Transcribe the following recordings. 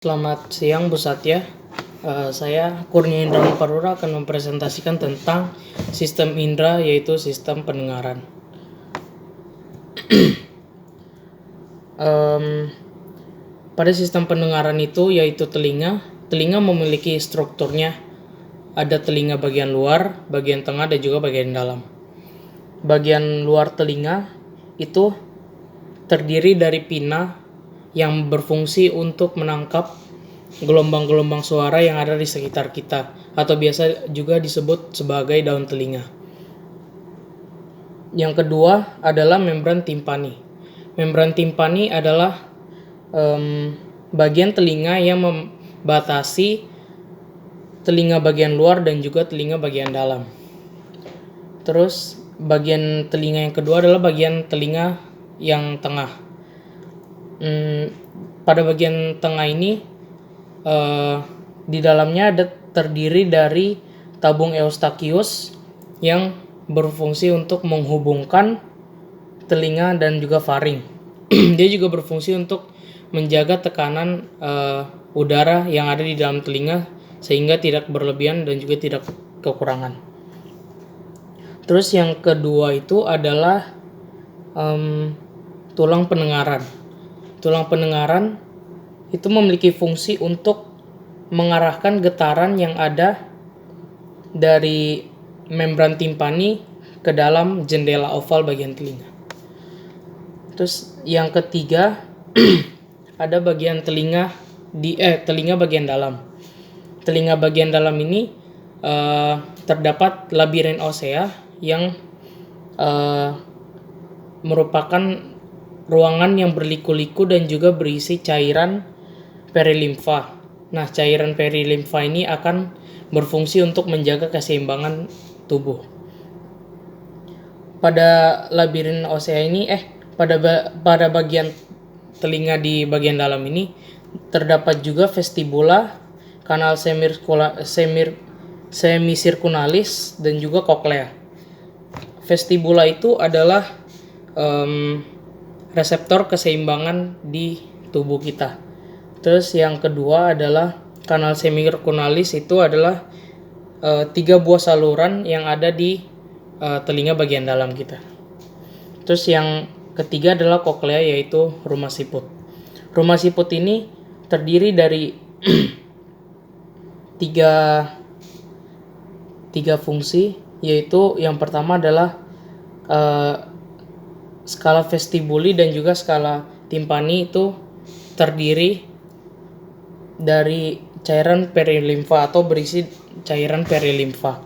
Selamat siang Bu Satya. Saya Kurnia Indrawan Parura akan mempresentasikan tentang sistem indera, yaitu sistem pendengaran. Pada sistem pendengaran itu yaitu telinga. Telinga memiliki strukturnya. Ada telinga bagian luar, bagian tengah, dan juga bagian dalam. Bagian luar telinga itu terdiri dari pina yang berfungsi untuk menangkap gelombang-gelombang suara yang ada di sekitar kita, atau biasa juga disebut sebagai daun telinga. Yang kedua adalah membran timpani. Membran timpani adalah bagian telinga yang membatasi telinga bagian luar dan juga telinga bagian dalam. Terus bagian telinga yang kedua adalah bagian telinga yang tengah. Pada bagian tengah ini di dalamnya terdiri dari tabung eustachius yang berfungsi untuk menghubungkan telinga dan juga faring. Dia juga berfungsi untuk menjaga tekanan udara yang ada di dalam telinga sehingga tidak berlebihan dan juga tidak kekurangan. Terus yang kedua itu adalah tulang pendengaran. Tulang pendengaran itu memiliki fungsi untuk mengarahkan getaran yang ada dari membran timpani ke dalam jendela oval bagian telinga. Terus yang ketiga ada bagian telinga bagian dalam. Telinga bagian dalam ini terdapat labirin osea yang merupakan ruangan yang berliku-liku dan juga berisi cairan perilimfa. Nah, cairan perilimfa ini akan berfungsi untuk menjaga keseimbangan tubuh. Pada labirin osea ini, pada bagian telinga di bagian dalam ini terdapat juga vestibula, kanal semisirkunalis dan juga koklea. Vestibula itu adalah reseptor keseimbangan di tubuh kita. Terus yang kedua adalah kanal semisirkunalis, itu adalah 3 buah saluran yang ada di telinga bagian dalam kita. Terus yang ketiga adalah koklea, yaitu rumah siput. Rumah siput ini terdiri dari tiga fungsi, yaitu yang pertama adalah skala vestibuli dan juga skala timpani itu terdiri dari cairan perilimfa atau berisi cairan perilimfa.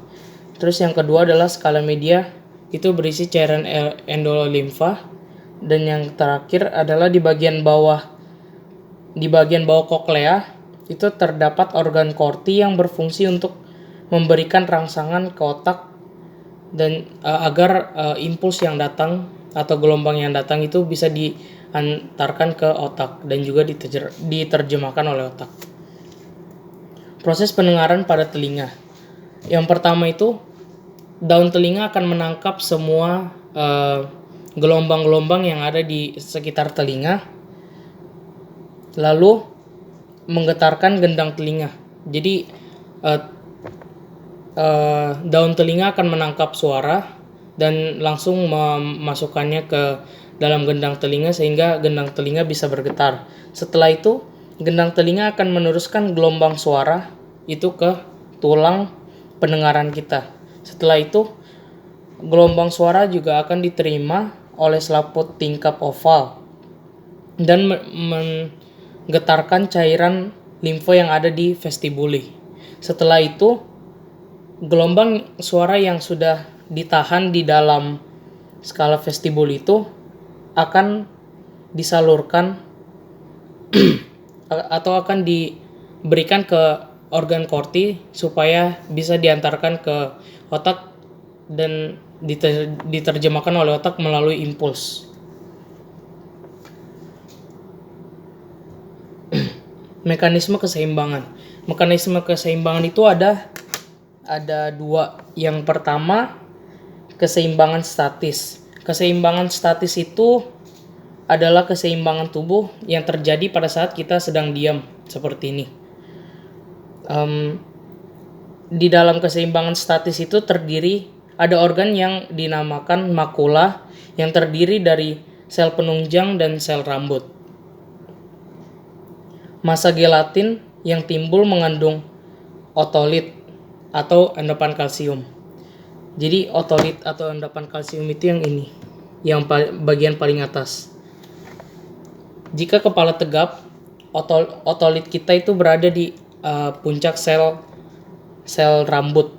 Terus yang kedua adalah skala media, itu berisi cairan endolimfa, dan yang terakhir adalah di bagian bawah koklea itu terdapat organ korti yang berfungsi untuk memberikan rangsangan ke otak dan agar impuls yang datang atau gelombang yang datang itu bisa diantarkan ke otak dan juga diterjemahkan oleh otak. Proses pendengaran pada telinga. Yang pertama itu, daun telinga akan menangkap semua gelombang-gelombang yang ada di sekitar telinga, lalu menggetarkan gendang telinga. Jadi daun telinga akan menangkap suara dan langsung memasukkannya ke dalam gendang telinga sehingga gendang telinga bisa bergetar. Setelah itu, gendang telinga akan meneruskan gelombang suara itu ke tulang pendengaran kita. Setelah itu, gelombang suara juga akan diterima oleh selaput tingkap oval dan menggetarkan cairan limfa yang ada di vestibuli. Setelah itu, gelombang suara yang sudah ditahan di dalam skala vestibuli itu akan disalurkan atau akan diberikan ke organ korti supaya bisa diantarkan ke otak dan diterjemahkan oleh otak melalui impuls. Mekanisme keseimbangan. Mekanisme keseimbangan itu ada 2. Yang pertama, keseimbangan statis. Keseimbangan statis itu adalah keseimbangan tubuh yang terjadi pada saat kita sedang diam seperti ini. Di dalam keseimbangan statis itu ada organ yang dinamakan makula yang terdiri dari sel penunjang dan sel rambut. Massa gelatin yang timbul mengandung otolit atau endapan kalsium. Jadi otolit atau endapan kalsium itu yang ini, yang bagian paling atas. Jika kepala tegap, otolit kita itu berada di puncak sel rambut.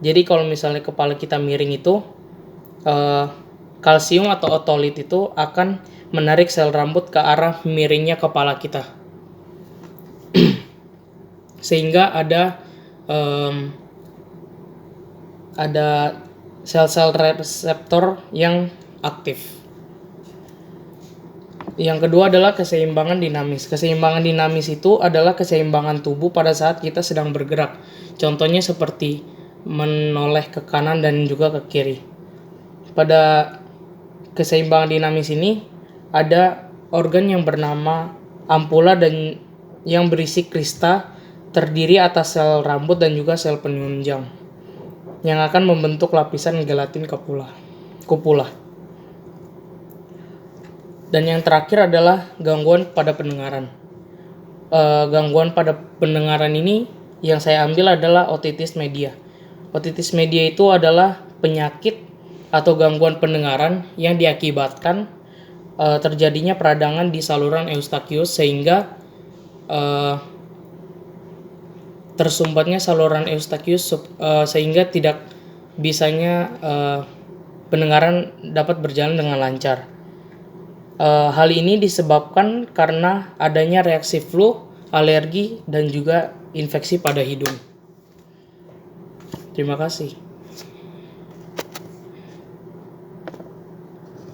Jadi kalau misalnya kepala kita miring itu, kalsium atau otolit itu akan menarik sel rambut ke arah miringnya kepala kita. Sehingga ada sel-sel reseptor yang aktif. Yang kedua adalah keseimbangan dinamis. Keseimbangan dinamis itu adalah keseimbangan tubuh pada saat kita sedang bergerak. Contohnya seperti menoleh ke kanan dan juga ke kiri. Pada keseimbangan dinamis ini ada organ yang bernama ampula dan yang berisi krista terdiri atas sel rambut dan juga sel penunjang yang akan membentuk lapisan gelatin kupula. Dan yang terakhir adalah gangguan pada pendengaran. Gangguan pada pendengaran ini yang saya ambil adalah otitis media. Otitis media itu adalah penyakit atau gangguan pendengaran yang diakibatkan terjadinya peradangan di saluran eustachius sehingga tersumbatnya saluran eustachius sehingga tidak bisanya pendengaran dapat berjalan dengan lancar. Hal ini disebabkan karena adanya reaksi flu, alergi, dan juga infeksi pada hidung. Terima kasih.